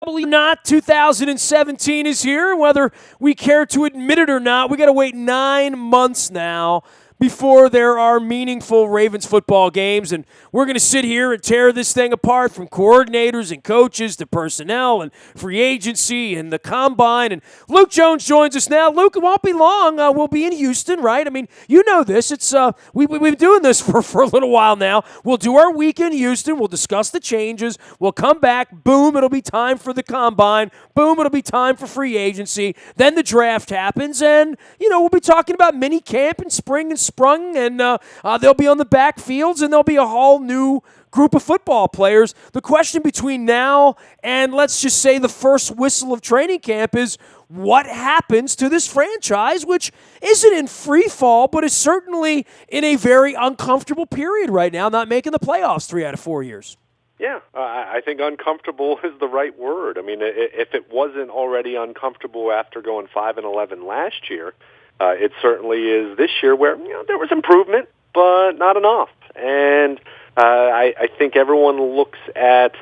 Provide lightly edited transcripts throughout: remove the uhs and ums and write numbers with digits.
Probably not. 2017 is here. Whether we care to admit it or not, we got to wait 9 months now before there are meaningful Ravens football games. And we're going to sit here and tear this thing apart from coordinators and coaches to personnel and free agency and the combine. And Luke Jones joins us now. Luke, it won't be long. We'll be in Houston, right? I mean, you know this. It's we've been doing this for a little while now. We'll do our week in Houston. We'll discuss the changes. We'll come back. Boom, it'll be time for the combine. Boom, it'll be time for free agency. Then the draft happens, and, we'll be talking about mini camp and spring and sprung, and they'll be on the backfields, and there'll be a whole new group of football players. The question between now and, let's just say, the first whistle of training camp is what happens to this franchise, which isn't in free fall, but is certainly in a very uncomfortable period right now, not making the playoffs 3 out of 4 years. Yeah, I think uncomfortable is the right word. I mean, if it wasn't already uncomfortable after going 5-11 last year, it certainly is this year, where there was improvement, but not enough. And I think everyone looks at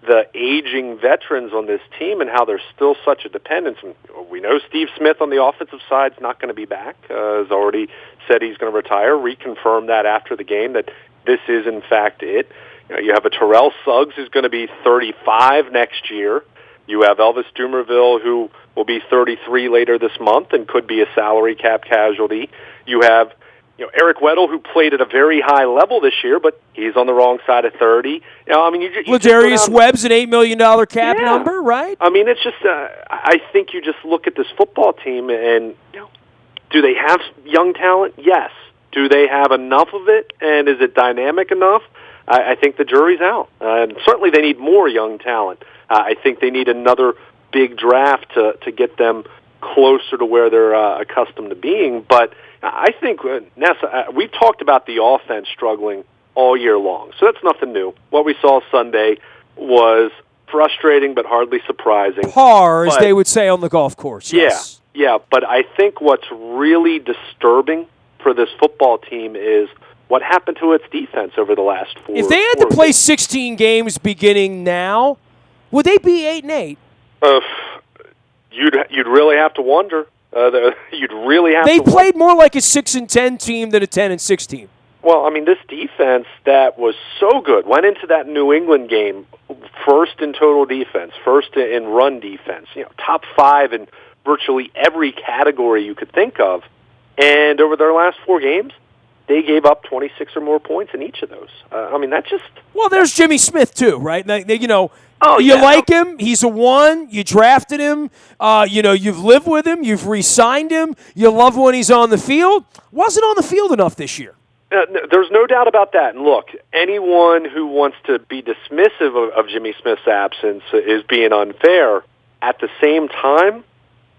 the aging veterans on this team and how there's still such a dependence. And we know Steve Smith on the offensive side is not going to be back. Has already said he's going to retire. Reconfirmed that after the game, that this is in fact it. You have a Terrell Suggs who's going to be 35 next year. You have Elvis Dumervil, who will be 33 later this month and could be a salary cap casualty. You have Eric Weddle, who played at a very high level this year, but he's on the wrong side of 30. Ladarius Webb's an $8 million cap number, right? I mean, it's just I think you just look at this football team and do they have young talent? Yes. Do they have enough of it, and is it dynamic enough? I think the jury's out. And certainly they need more young talent. I think they need another big draft to get them closer to where they're accustomed to being. But I think, Nessa, we've talked about the offense struggling all year long, so that's nothing new. What we saw Sunday was frustrating but hardly surprising. Par, as they would say on the golf course. Yes. Yeah, but I think what's really disturbing for this football team is what happened to its defense over the last 4 If they had to play 16 games beginning now, would they be 8-8? You'd really have to wonder. You'd really have. They to played more like a 6-10 team than a 10-6 team. Well, I mean, this defense that was so good went into that New England game first in total defense, first in run defense. Top 5 in virtually every category you could think of, and over their last 4 games, they gave up 26 or more points in each of those. I mean, that's just... Well, there's Jimmy Smith, too, right? You like him. He's a 1. You drafted him. You've lived with him. You've re-signed him. You love when he's on the field. Wasn't on the field enough this year. There's no doubt about that. And look, anyone who wants to be dismissive of Jimmy Smith's absence is being unfair. At the same time,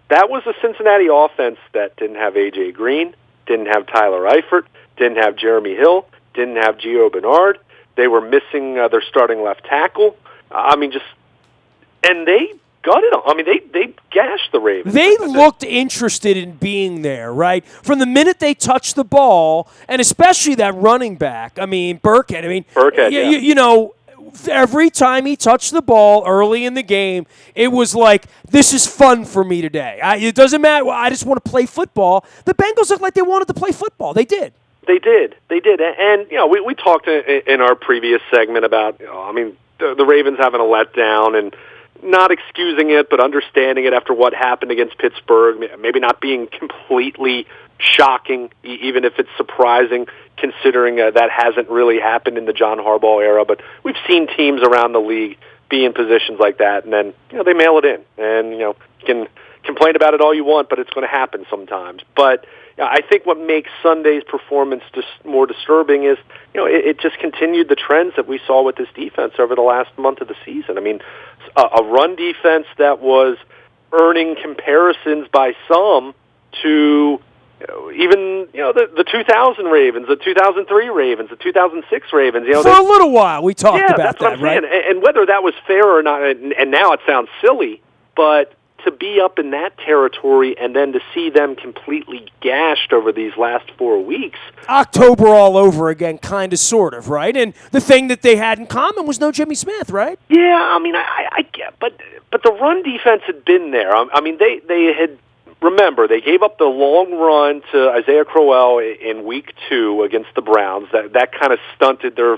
that was a Cincinnati offense that didn't have A.J. Green, didn't have Tyler Eifert, didn't have Jeremy Hill, didn't have Gio Bernard. They were missing their starting left tackle. And they gutted them. I mean, they gashed the Ravens. They looked interested in being there, right? From the minute they touched the ball, and especially that running back. I mean, Burkhead. Burkhead, every time he touched the ball early in the game, it was like, this is fun for me today. It doesn't matter. I just want to play football. The Bengals looked like they wanted to play football. They did. They did. And, we talked in our previous segment about, the Ravens having a letdown and not excusing it, but understanding it after what happened against Pittsburgh, maybe not being completely shocking, even if it's surprising, considering that hasn't really happened in the John Harbaugh era. But we've seen teams around the league be in positions like that, and then they mail it in. And you can complain about it all you want, but it's going to happen sometimes. But I think what makes Sunday's performance just more disturbing is, it just continued the trends that we saw with this defense over the last month of the season. I mean, a run defense that was earning comparisons by some to even the 2000 Ravens, the 2003 Ravens, the 2006 Ravens. For a little while, we talked about that's what I'm right? saying. And whether that was fair or not, and now it sounds silly, but to be up in that territory and then to see them completely gashed over these last 4 weeks. October all over again, kind of, sort of, right? And the thing that they had in common was no Jimmy Smith, right? Yeah, I mean, I get, but the run defense had been there. I mean, they had, remember, they gave up the long run to Isaiah Crowell in week 2 against the Browns. That kind of stunted their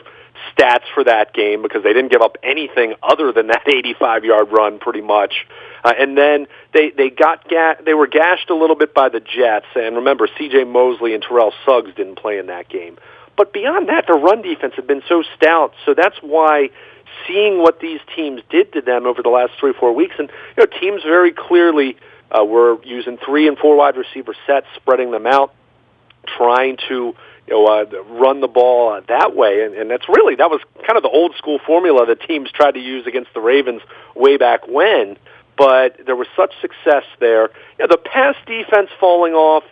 stats for that game because they didn't give up anything other than that 85-yard run pretty much. And then they were gashed a little bit by the Jets. And remember, C.J. Mosley and Terrell Suggs didn't play in that game. But beyond that, the run defense had been so stout. So that's why seeing what these teams did to them over the last 3 or 4 weeks, and teams very clearly were using 3 and 4 wide receiver sets, spreading them out, trying to run the ball that way, and that was kind of the old school formula that teams tried to use against the Ravens way back when. But there was such success there. The pass defense falling off.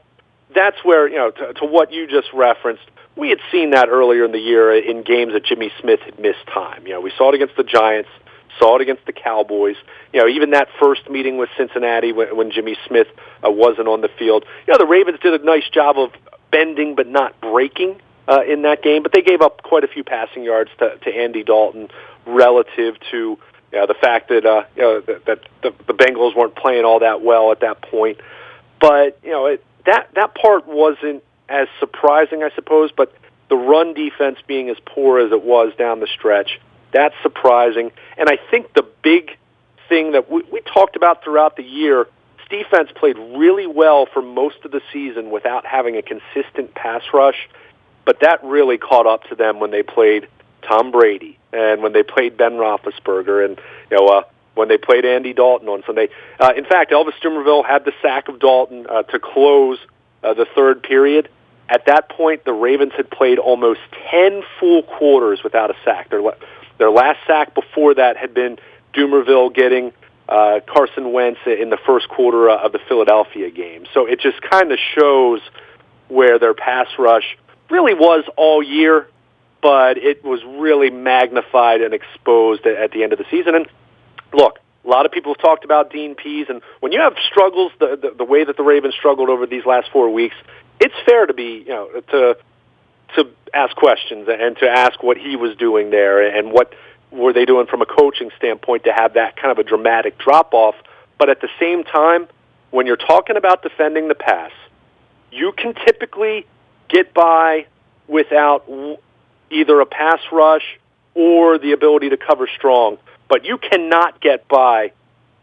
That's where to what you just referenced. We had seen that earlier in the year in games that Jimmy Smith had missed time. We saw it against the Giants, saw it against the Cowboys. Even that first meeting with Cincinnati when Jimmy Smith wasn't on the field. The Ravens did a nice job of bending but not breaking in that game, but they gave up quite a few passing yards to Andy Dalton relative to the fact that that the Bengals weren't playing all that well at that point. But that part wasn't as surprising, I suppose. But the run defense being as poor as it was down the stretch, that's surprising. And I think the big thing that we talked about throughout the year, defense played really well for most of the season without having a consistent pass rush, but that really caught up to them when they played Tom Brady and when they played Ben Roethlisberger and when they played Andy Dalton on Sunday. In fact, Elvis Dumervil had the sack of Dalton to close the third period. At that point, the Ravens had played almost 10 full quarters without a sack. Their last sack before that had been Dumervil getting Carson Wentz in the first quarter of the Philadelphia game. So it just kind of shows where their pass rush really was all year, but it was really magnified and exposed at the end of the season. And look, a lot of people have talked about Dean Pease, and when you have struggles the way that the Ravens struggled over these last 4 weeks, it's fair to be, to ask questions and to ask what he was doing there and what were they doing from a coaching standpoint to have that kind of a dramatic drop-off. But at the same time, when you're talking about defending the pass, you can typically get by without either a pass rush or the ability to cover strong. But you cannot get by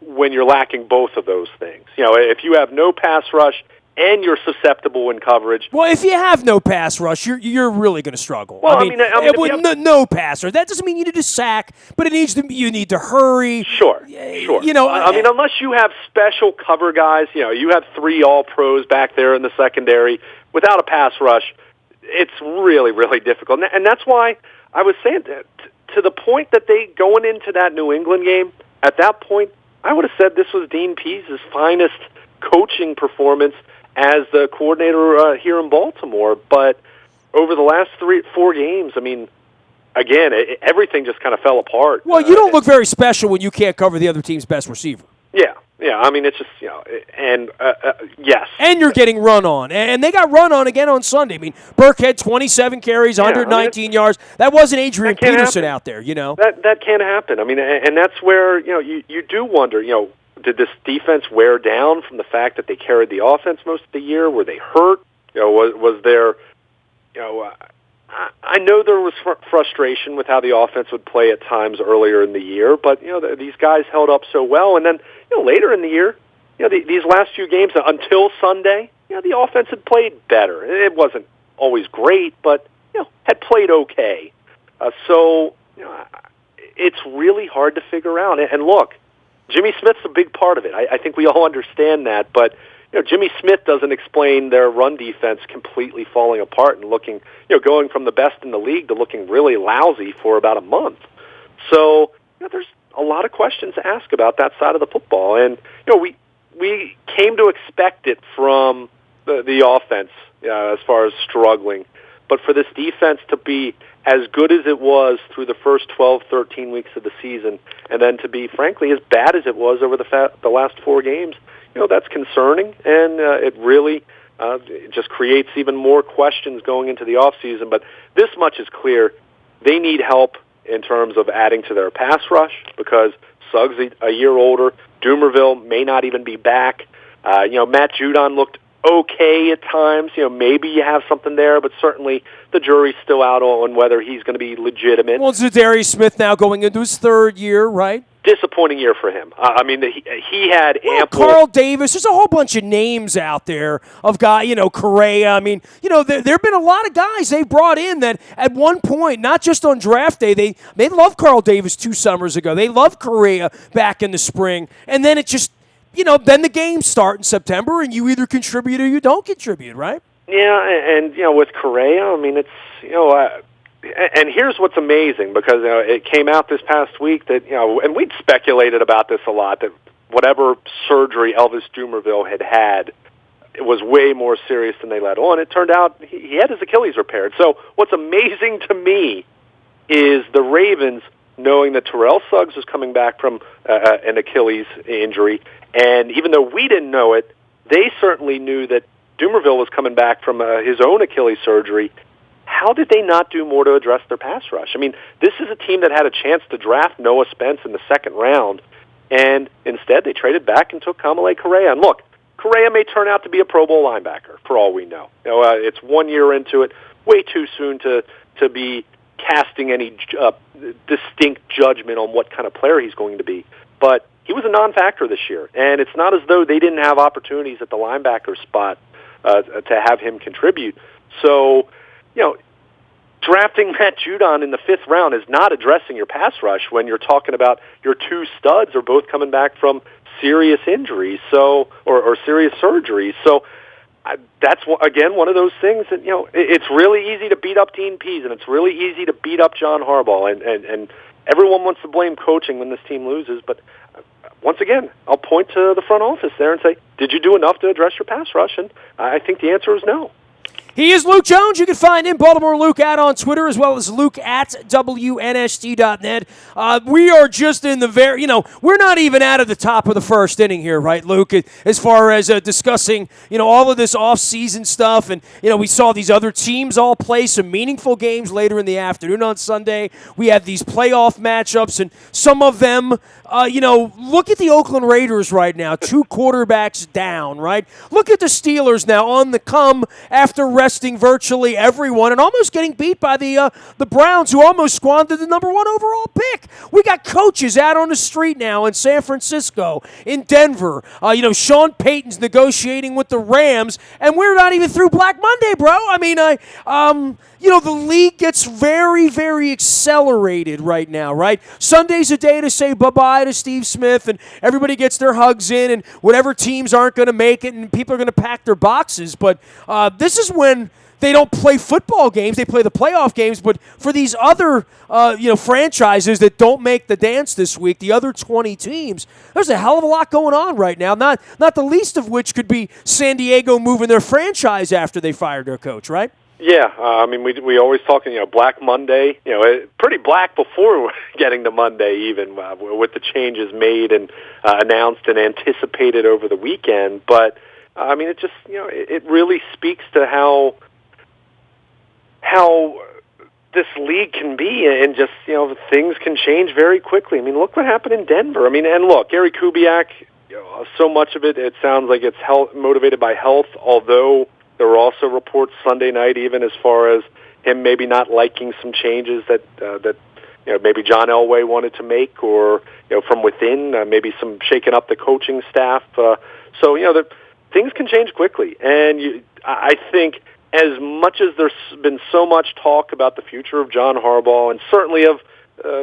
when you're lacking both of those things. If you have no pass rush and you're susceptible in coverage. Well, if you have no pass rush, you're really going to struggle. Well, no pass rush. That doesn't mean you need to sack, but you need to hurry. Sure. Unless you have special cover guys, you have 3 All-Pros back there in the secondary. Without a pass rush, it's really, really difficult. And that's why I was saying that to the point that they going into that New England game, at that point, I would have said this was Dean Pease's finest coaching performance as the coordinator here in Baltimore. But over the last 3-4 games, again, everything just kind of fell apart. Well, you don't look very special when you can't cover the other team's best receiver. Yeah. It's just, yes. And you're getting run on. And they got run on again on Sunday. Burke had 27 carries, 119 yards. That wasn't Adrian Peterson out there, That can't happen. And that's where, you do wonder, did this defense wear down from the fact that they carried the offense most of the year? Were they hurt? Was there, I know there was frustration with how the offense would play at times earlier in the year, but, these guys held up so well. And then, later in the year, these last few games until Sunday, the offense had played better. It wasn't always great, but, had played okay. So, it's really hard to figure out. And look, Jimmy Smith's a big part of it. I think we all understand that, but Jimmy Smith doesn't explain their run defense completely falling apart and looking, going from the best in the league to looking really lousy for about a month. So, there's a lot of questions to ask about that side of the football, and we came to expect it from the offense as far as struggling, but for this defense to be as good as it was through the first 12, 13 weeks of the season, and then to be, frankly, as bad as it was over the last 4 games, that's concerning, and it really just creates even more questions going into the offseason. But this much is clear. They need help in terms of adding to their pass rush because Suggs a year older. Dumerville may not even be back. Matt Judon looked okay at times. Maybe you have something there, but certainly the jury's still out on whether he's going to be legitimate. Well, Zadarius Smith now going into his 3rd year, right? Disappointing year for him. He had ample. Carl Davis. There's a whole bunch of names out there of guys. Correa. There have been a lot of guys they brought in that at one point, not just on draft day, they loved Carl Davis 2 summers ago. They loved Correa back in the spring, and then it just. Then the games start in September, and you either contribute or you don't contribute, right? Yeah, and with Correa, it's and here's what's amazing because it came out this past week that and we'd speculated about this a lot that whatever surgery Elvis Dumerville had, it was way more serious than they let on. It turned out he had his Achilles repaired. So what's amazing to me is the Ravens, knowing that Terrell Suggs was coming back from an Achilles injury, and even though we didn't know it, they certainly knew that Dumerville was coming back from his own Achilles surgery. How did they not do more to address their pass rush? This is a team that had a chance to draft Noah Spence in the 2nd round, and instead they traded back and took Kamalei Correa. And look, Correa may turn out to be a Pro Bowl linebacker, for all we know. It's 1 year into it, way too soon to be casting any distinct judgment on what kind of player he's going to be. But he was a non-factor this year, and it's not as though they didn't have opportunities at the linebacker spot to have him contribute. So, drafting Matt Judon in the 5th round is not addressing your pass rush when you're talking about your 2 studs are both coming back from serious injuries, or serious surgeries. So that's, again, one of those things that, it's really easy to beat up Dean Pease, and it's really easy to beat up John Harbaugh, and everyone wants to blame coaching when this team loses, but once again, I'll point to the front office there and say, did you do enough to address your pass rush? And I think the answer is no. He is Luke Jones. You can find him, Baltimore Luke, on Twitter, as well as Luke at WNST.net. We are just in the we're not even out of the top of the 1st inning here, right, Luke, as far as discussing, all of this off-season stuff. And, we saw these other teams all play some meaningful games later in the afternoon on Sunday. We have these playoff matchups, and some of them, look at the Oakland Raiders right now, 2 quarterbacks down, right? Look at the Steelers now on the come after resting virtually everyone and almost getting beat by the Browns, who almost squandered the number 1 overall pick. We got coaches out on the street now in San Francisco, in Denver. Sean Payton's negotiating with the Rams, and we're not even through Black Monday, bro. The league gets very, very accelerated right now, right? Sunday's a day to say bye-bye to Steve Smith, and everybody gets their hugs in, and whatever teams aren't going to make it, and people are going to pack their boxes. But this is when they don't play football games; they play the playoff games. But for these other, franchises that don't make the dance this week, the other 20 teams, there's a hell of a lot going on right now. Not the least of which could be San Diego moving their franchise after they fired their coach, right? Yeah, we always talk, Black Monday, pretty black before getting to Monday even, with the changes made and announced and anticipated over the weekend. But, it just, it really speaks to how this league can be, and just, things can change very quickly. Look what happened in Denver. And look, Gary Kubiak, so much of it sounds like it's motivated by health, although there were also reports Sunday night, even as far as him maybe not liking some changes that maybe John Elway wanted to make, or from within, maybe some shaking up the coaching staff. So things can change quickly, and I think as much as there's been so much talk about the future of John Harbaugh, and certainly of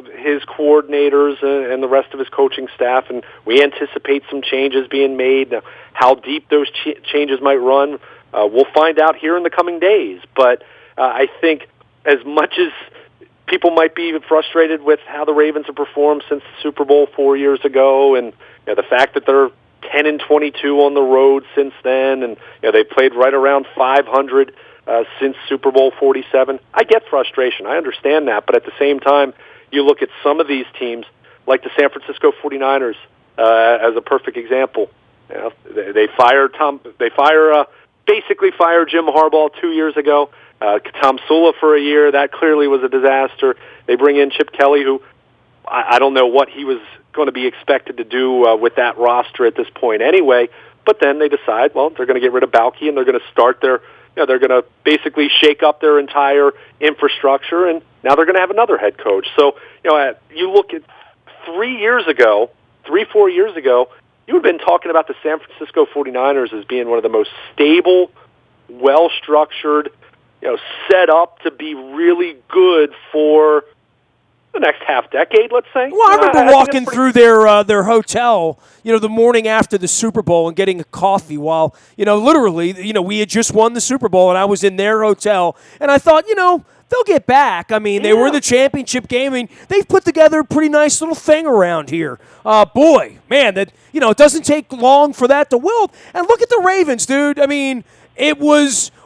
his coordinators and the rest of his coaching staff, and we anticipate some changes being made. Now, how deep those changes might run, we'll find out here in the coming days. But I think as much as people might be frustrated with how the Ravens have performed since the Super Bowl 4 years ago, and the fact that they're 10-22 on the road since then, and they played right around 500, since Super Bowl 47. I get frustration. I understand that. But at the same time, you look at some of these teams, like the San Francisco 49ers as a perfect example. You know, they basically fired Jim Harbaugh 2 years ago. Tom Sula for a year. That clearly was a disaster. They bring in Chip Kelly, who I don't know what he was going to be expected to do with that roster at this point anyway. But then they decide, well, they're going to get rid of Balky and they're going to start their, they're going to basically shake up their entire infrastructure, and now they're going to have another head coach. So, you look at 4 years ago, you had been talking about the San Francisco 49ers as being one of the most stable, well-structured, set up to be really good for the next half decade, let's say. Well, I remember walking through their hotel, the morning after the Super Bowl and getting a coffee while, literally, we had just won the Super Bowl and I was in their hotel, and I thought, they'll get back. I mean, they were in the championship game. I mean, they've put together a pretty nice little thing around here. Boy, man, that it doesn't take long for that to wilt. And look at the Ravens, dude. I mean,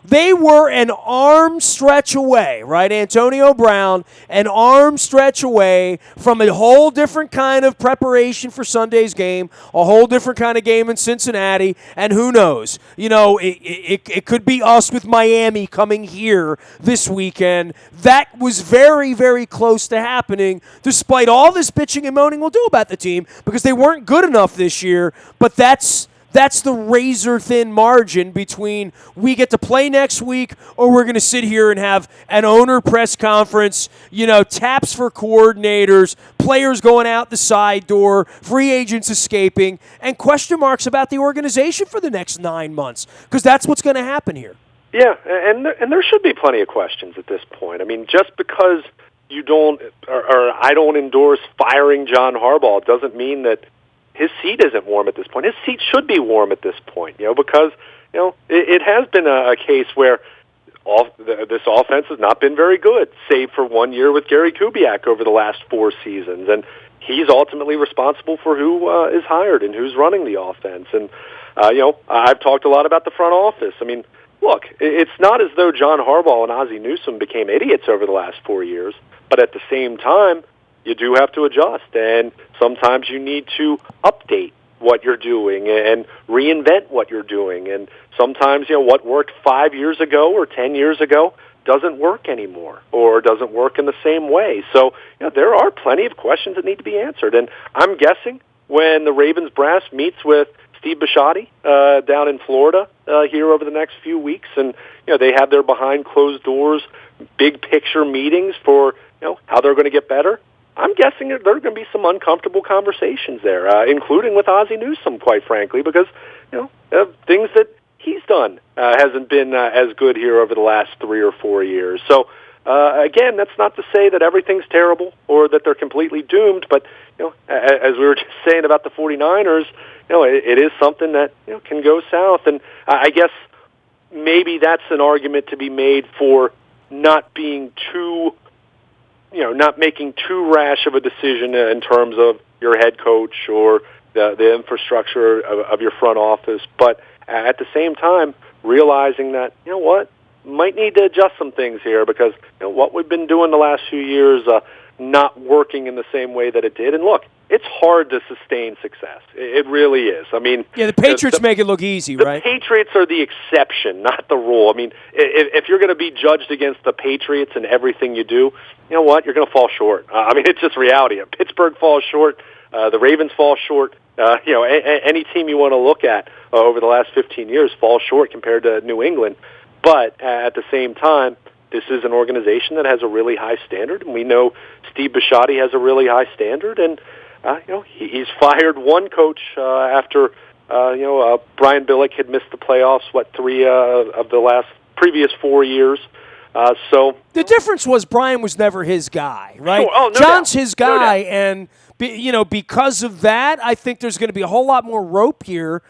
they were an arm stretch away, right? Antonio Brown, an arm stretch away from a whole different kind of preparation for Sunday's game, a whole different kind of game in Cincinnati, and who knows? It could be us with Miami coming here this weekend. That was very, very close to happening, despite all this bitching and moaning we'll do about the team, because they weren't good enough this year, but that's the razor-thin margin between we get to play next week or we're going to sit here and have an owner press conference, taps for coordinators, players going out the side door, free agents escaping, and question marks about the organization for the next 9 months, because that's what's going to happen here. Yeah, and there should be plenty of questions at this point. I mean, just because you don't or I don't endorse firing John Harbaugh doesn't mean that his seat isn't warm at this point. His seat should be warm at this point, because it has been a case where this offense has not been very good, save for 1 year with Gary Kubiak over the last 4 seasons, and he's ultimately responsible for who is hired and who's running the offense. And I've talked a lot about the front office. I mean, look, it's not as though John Harbaugh and Ozzie Newsome became idiots over the last 4 years, but at the same time, you do have to adjust, and sometimes you need to update what you're doing and reinvent what you're doing. And sometimes, what worked 5 years ago or 10 years ago doesn't work anymore or doesn't work in the same way. So, there are plenty of questions that need to be answered. And I'm guessing when the Ravens brass meets with Steve Bisciotti down in Florida here over the next few weeks, and they have their behind closed doors big picture meetings for how they're going to get better, I'm guessing there are going to be some uncomfortable conversations there, including with Ozzie Newsome, quite frankly, because things that he's done hasn't been as good here over the last 3 or 4 years. So again, that's not to say that everything's terrible or that they're completely doomed, but as we were just saying about the 49ers, it is something that can go south, and I guess maybe that's an argument to be made for not being too. Not making too rash of a decision in terms of your head coach or the infrastructure of your front office, but at the same time, realizing that, might need to adjust some things here because what we've been doing the last few years not working in the same way that it did. And look, it's hard to sustain success. It really is. I mean, the Patriots make it look easy, right? The Patriots are the exception, not the rule. I mean, if you're going to be judged against the Patriots in everything you do, you're going to fall short. I mean, it's just reality. Pittsburgh falls short. The Ravens fall short. Any team you want to look at over the last 15 years falls short compared to New England. But at the same time, this is an organization that has a really high standard, and we know Steve Bisciotti has a really high standard, and he's fired one coach after Brian Billick had missed the playoffs 3 of the previous 4 years. So the difference was Brian was never his guy, right? Sure. Oh, no John's doubt. his guy, No and because of that, I think there's going to be a whole lot more rope here.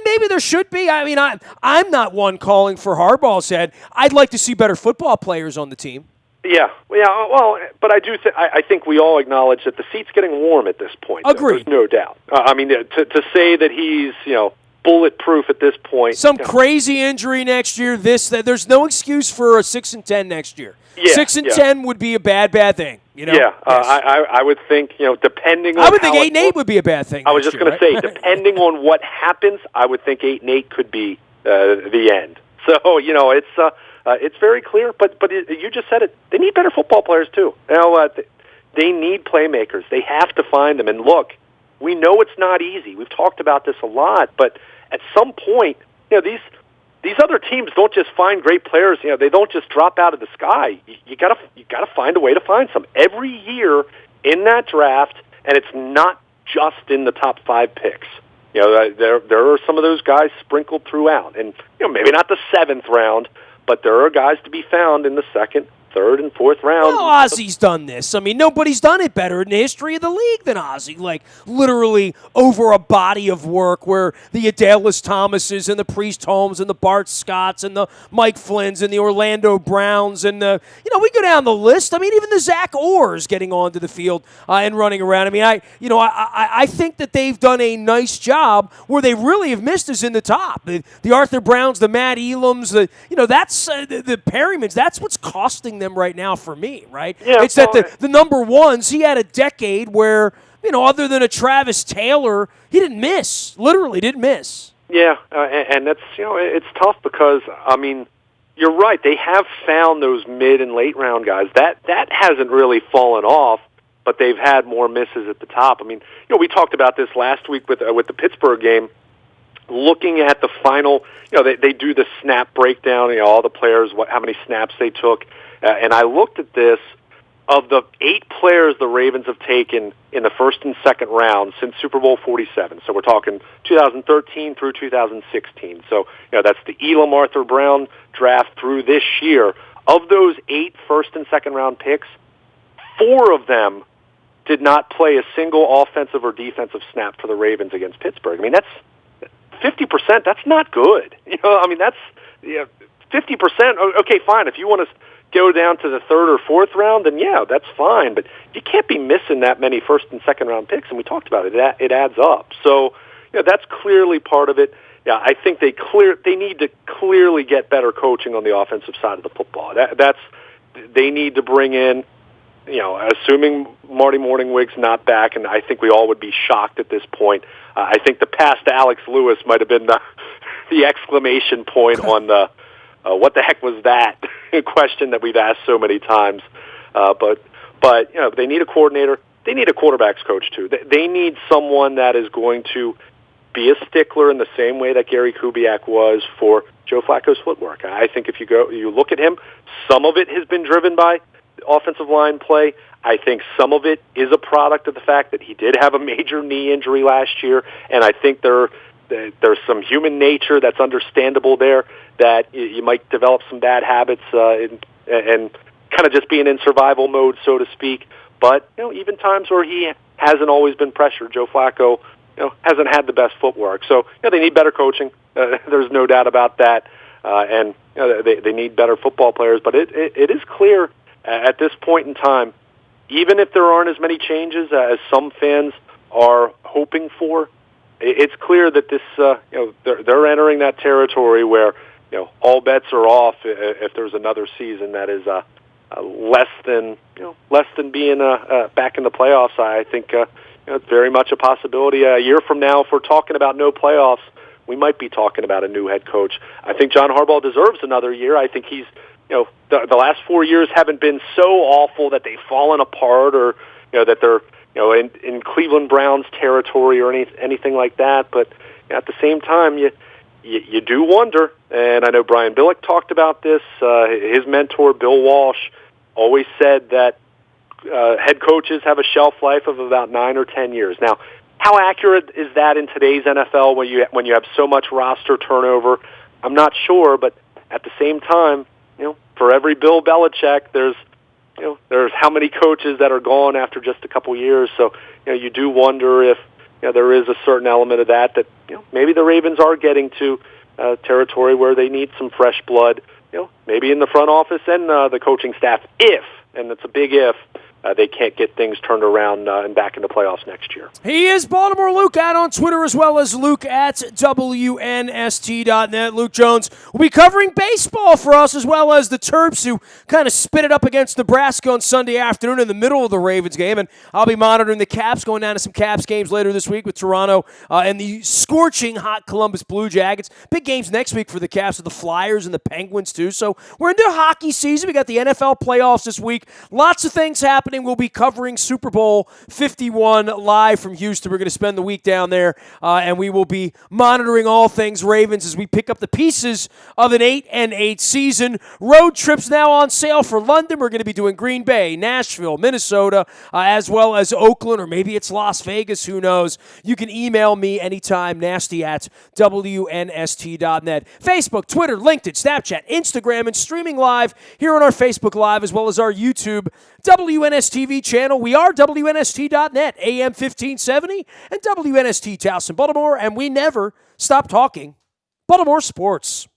Maybe there should be. I mean, I'm not one calling for Harbaugh's head. I'd like to see better football players on the team. Yeah. Well, but I think we all acknowledge that the seat's getting warm at this point. Agreed. There's no doubt. I mean, to say that he's bulletproof at this point. Some crazy injury next year, that. There's no excuse for a 6-10 next year. Yeah, 6-10 would be a bad thing. Yeah, yes. I would think, depending on I would think 8-8 would be a bad thing. I was just going to say, depending on what happens, I would think 8-8 could be the end. So, it's very clear, but you just said it. They need better football players, too. They need playmakers. They have to find them. And look, we know it's not easy. We've talked about this a lot, but at some point, these other teams don't just find great players. They don't just drop out of the sky. You gotta find a way to find some every year in that draft, and it's not just in the top 5 picks. There are some of those guys sprinkled throughout, and maybe not the 7th round, but there are guys to be found in the 2nd, 3rd, and 4th round. Well, Ozzy's done this. I mean, nobody's done it better in the history of the league than Ozzy. Like, literally over a body of work where the Adalys Thomases and the Priest Holmes and the Bart Scotts and the Mike Flynn's and the Orlando Browns and we go down the list. I mean, even the Zach Orrs getting onto the field and running around. I mean, I think that they've done a nice job. Where they really have missed is in the top. The Arthur Browns, the Matt Elams, that's the Perrymans. That's what's costing them right now for me, right? Yeah, it's that the number ones, he had a decade where, other than a Travis Taylor, he didn't miss. Literally didn't miss. Yeah, and that's, it's tough because, I mean, you're right. They have found those mid and late round guys. That hasn't really fallen off, but they've had more misses at the top. I mean, we talked about this last week with the Pittsburgh game. Looking at the final, they do the snap breakdown, all the players, how many snaps they took. And I looked at this, of the 8 players the Ravens have taken in the 1st and 2nd round since Super Bowl 47. So we're talking 2013 through 2016. So, that's the Elam Arthur Brown draft through this year. Of those 8 first and 2nd round picks, 4 of them did not play a single offensive or defensive snap for the Ravens against Pittsburgh. I mean, that's 50%. That's not good. That's 50%. Okay, fine. If you want to go down to the 3rd or 4th round, then that's fine. But you can't be missing that many 1st and 2nd round picks, and we talked about it. It adds up. So, that's clearly part of it. Yeah, I think they need to clearly get better coaching on the offensive side of the football. They need to bring in, assuming Marty Morningwig's not back, and I think we all would be shocked at this point. I think the pass to Alex Lewis might have been the exclamation point on the what the heck was that question that we've asked so many times. But they need a coordinator. They need a quarterback's coach too. They need someone that is going to be a stickler in the same way that Gary Kubiak was for Joe Flacco's footwork. I think if you look at him, some of it has been driven by offensive line play. I think some of it is a product of the fact that he did have a major knee injury last year, and I think there's some human nature that's understandable there, that you might develop some bad habits and kind of just being in survival mode, so to speak. But even times where he hasn't always been pressured, Joe Flacco hasn't had the best footwork. So they need better coaching. There's no doubt about that, and they need better football players. But it is clear at this point in time, even if there aren't as many changes as some fans are hoping for, it's clear that this they're entering that territory where all bets are off if there's another season that is less than being back in the playoffs. I think it's very much a possibility. A year from now, if we're talking about no playoffs, we might be talking about a new head coach. I think John Harbaugh deserves another year. I think he's the last 4 years haven't been so awful that they've fallen apart, or that they're in Cleveland Browns territory or anything like that. But at the same time, you do wonder, and I know Brian Billick talked about this. His mentor, Bill Walsh, always said that head coaches have a shelf life of about 9 or 10 years. Now, how accurate is that in today's NFL when you have so much roster turnover? I'm not sure, but at the same time, for every Bill Belichick, there's how many coaches that are gone after just a couple years. So, you do wonder if there is a certain element of that maybe the Ravens are getting to territory where they need some fresh blood, maybe in the front office and the coaching staff, and it's a big if, they can't get things turned around and back into playoffs next year. He is Baltimore Luke out on Twitter, as well as Luke at WNST.net. Luke Jones will be covering baseball for us, as well as the Terps, who kind of spit it up against Nebraska on Sunday afternoon in the middle of the Ravens game. And I'll be monitoring the Caps, going down to some Caps games later this week with Toronto and the scorching hot Columbus Blue Jackets. Big games next week for the Caps with the Flyers and the Penguins, too. So we're into hockey season. We got the NFL playoffs this week. Lots of things happening. We'll be covering Super Bowl 51 live from Houston. We're going to spend the week down there, and we will be monitoring all things Ravens as we pick up the pieces of an 8-8 season. Road trips now on sale for London. We're going to be doing Green Bay, Nashville, Minnesota, as well as Oakland, or maybe it's Las Vegas. Who knows? You can email me anytime, nasty@WNST.net. Facebook, Twitter, LinkedIn, Snapchat, Instagram, and streaming live here on our Facebook Live, as well as our YouTube WNS TV channel. We are WNST.net, AM 1570, and WNST Towson, Baltimore, and we never stop talking Baltimore sports.